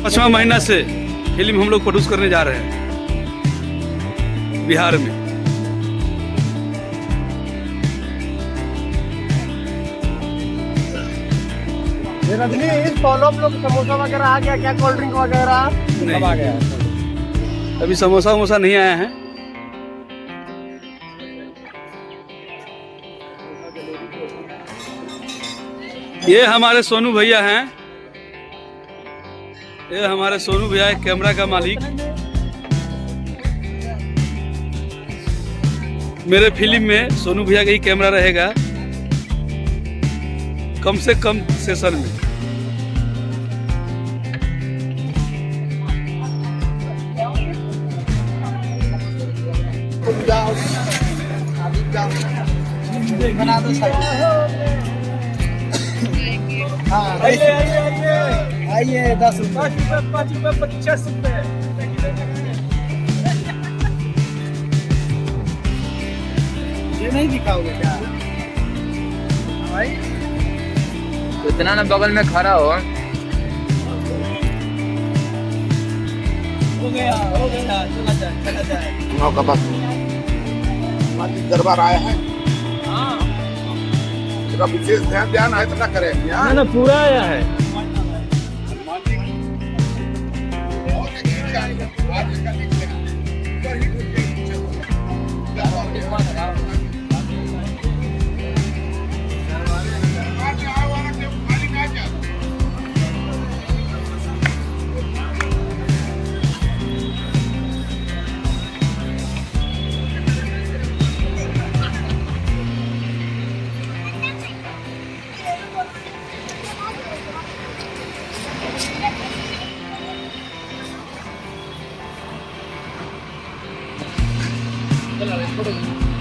5वां महीना से फिल्म हम लोग प्रोड्यूस करने जा रहे हैं बिहार में। रजनीश फॉलो अप लोग समोसा वगैरह आ गया क्या? कोल्ड ड्रिंक वगैरह सब आ गया? अभी समोसा वमोसा नहीं आया है। ये हमारे सोनू भैया हैं, ये हमारे सोनू भैया है कैमरा का मालिक। मेरे फिल्म में सोनू भैया का ही कैमरा रहेगा कम से कम सेशन में। बना दो आइए 10 रुपये 5 रुपये 50 रुपये। ये नहीं दिखाओगे क्या भाई? इतना ना बगल में खड़ा हो। हो गया चला जाए। का बस दरबार आया है। हाँ इसका विशेष ध्यान है तो ना करें यहाँ। ना पूरा आया है। चलो